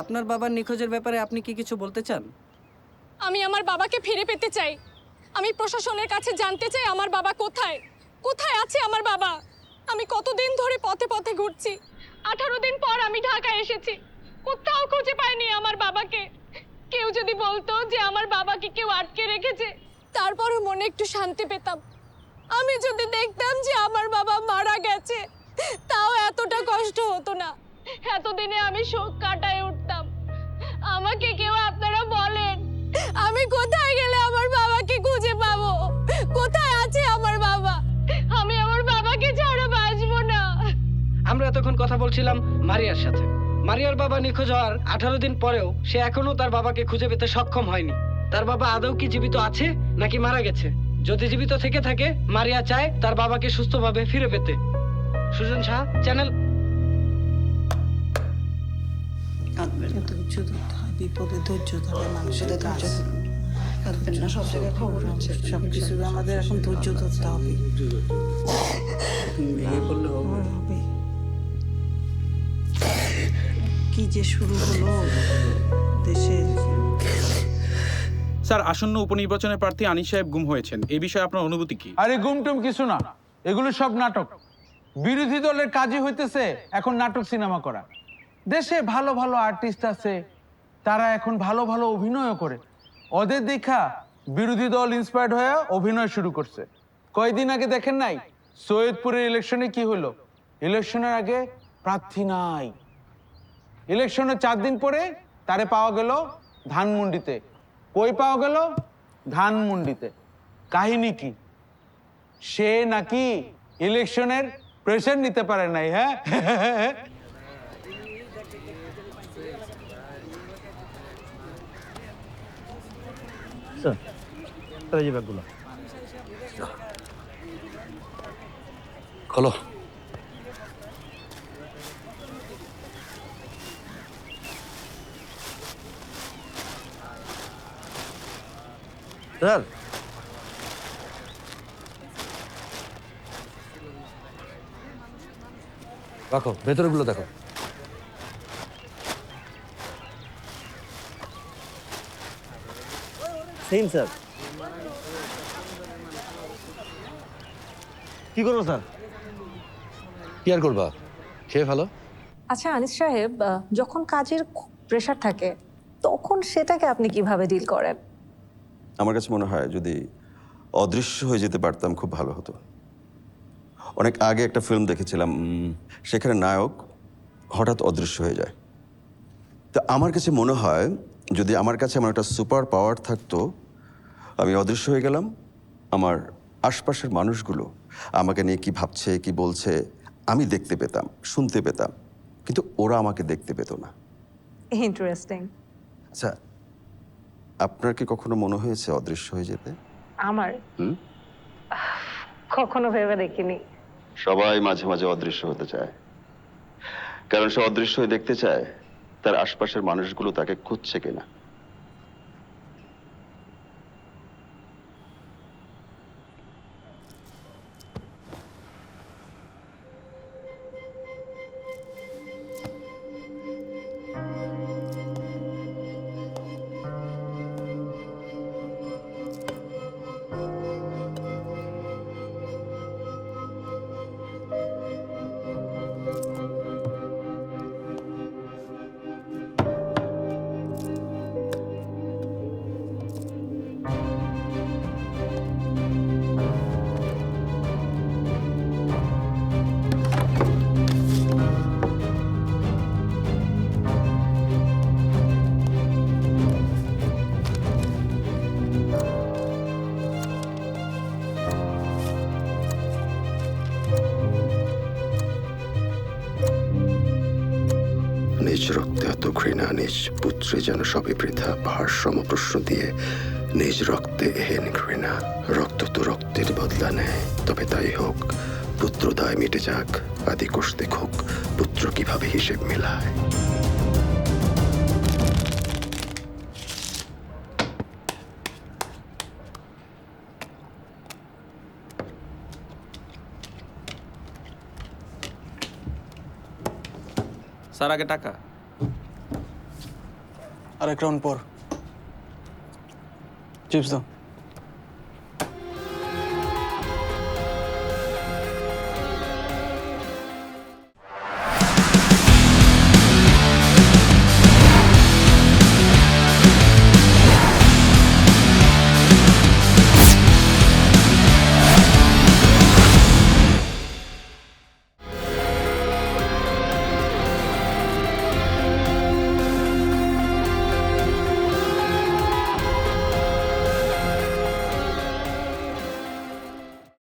আপনার বাবার নিখোঁজের ব্যাপারে আপনি কি কিছু বলতে চান? আমি আমার বাবাকে ফিরে পেতে চাই। আমি প্রশাসনের কাছে জানতে চাই আমার বাবা কোথায়, কোথায় আছে আমার বাবা। আমি কতদিন ধরে পথে পথে ঘুরছি, 18 দিন পর আমি ঢাকায় এসেছি, কোথাও খুঁজে পাইনি আমার বাবাকে। কেউ যদি বলতো যে আমার বাবাকে কেউ আটকে রেখেছে, তারপরও মনে একটু শান্তি পেতাম। আমি যদি দেখতাম যে আমার বাবা মারা গেছে, তাও এতটা কষ্ট হতো না। এতদিনে আমি শোক কাটায় উঠতাম। আমাকে কেউ আপনারা বলেন, আমি কোথায় গেলে আমার বাবাকে খুঁজে পাবো? কোথায় আছে আমার বাবা? আমি আমার বাবাকে ছাড়া বাঁচবো না। আমরা এতক্ষণ কথা বলছিলাম মারিয়ার সাথে। মারিয়ার বাবা নিখোঁজ হওয়ার 18 দিন পরেও সে এখনো তার বাবাকে খুঁজে পেতে সক্ষম হয়নি। তার বাবা আদৌ কি জীবিত আছে নাকি মারা গেছে? যদি জীবিত থেকে থাকে, মারিয়া চায় তার বাবাকে সুস্থভাবে ফিরে পেতে। সুজন শাহ, চ্যানেল। ধৈর্য ধরতে হয়, বিপদে ধৈর্য ধরে মানুষের কাজ। কাঁদবেন না, সব জায়গায় খবর হচ্ছে, সব কিছু আমাদের এখন ধৈর্য ধরতে হবে। হবে। কি যে শুরু হলো দেশের। স্যার, আসন্ন উপনির্বাচনের প্রার্থী আনিস সাহেব গুম হয়েছেন, এই বিষয়ে আপনার অনুভূতি কি? আরে গুমটুম কিছু না, এগুলো সব নাটক। বিরোধী দলের কাজই হইতেছে এখন নাটক সিনেমা করা। দেশে ভালো ভালো আর্টিস্ট আছে, তারা এখন ভালো ভালো অভিনয় করে। ওদের দেখা বিরোধী দল ইন্সপায়ার্ড হয়ে অভিনয় শুরু করছে। কয়েকদিন আগে দেখেন নাই সৈয়দপুরের ইলেকশনে কি হলো? ইলেকশনের আগে প্রার্থী নাই, ইলেকশনের 4 দিন পরে তারে পাওয়া গেল ধানমন্ডিতে। কই পাওয়া গেল? ধানমন্ডিতে। কাহিনী কি? সে নাকি ইলেকশনের প্রেসার নিতে পারে নাই। হ্যাঁ, খোলো। স্যার, রাখো, ভেতরেগুলো দেখো। Same sir. কি করবো স্যার? কি আর করবা, খেয়ে ফেলো। আচ্ছা আনিস সাহেব, যখন কাজের প্রেশার থাকে তখন সেটাকে আপনি কিভাবে ডিল করেন? আমার কাছে মনে হয় যদি অদৃশ্য হয়ে যেতে পারতাম খুব ভালো হতো। অনেক আগে একটা ফিল্ম দেখেছিলাম, সেখানে নায়ক হঠাৎ অদৃশ্য হয়ে যায়। তো আমার কাছে মনে হয় যদি আমার কাছে এমন একটা সুপার পাওয়ার থাকতো, আমি অদৃশ্য হয়ে গেলাম, আমার আশপাশের মানুষগুলো আমাকে নিয়ে কি ভাবছে কি বলছে আমি দেখতে পেতাম, শুনতে পেতাম, কিন্তু ওরা আমাকে দেখতে পেত না। ইন্টারেস্টিং। আচ্ছা, আপনার কি কখনো মনে হয়েছে অদৃশ্য হয়ে যেতে? আমার কখনো ভেবে দেখিনি। সবাই মাঝে মাঝে অদৃশ্য হতে চায়, কারণ সে অদৃশ্য হয়ে দেখতে চায় তার আশপাশের মানুষগুলো তাকে খুঁজছে কিনা। নিজ রক্তে এত ঘৃণা, নিজ পুত্রে যেন সবে বৃথা, ভারসাম্য প্রশ্ন দিয়ে নিজ রক্তে এহেন ঘৃণা। রক্ত তো রক্তের বদলা নেয়, তবে তাই হোক, পুত্র দায় মিটে যাক, আদি কোষ দেখুক পুত্র কিভাবে হিসেব মেলায়। স্যার, আগে টাকা। আরেক রাউন্ড পর চিপস দাও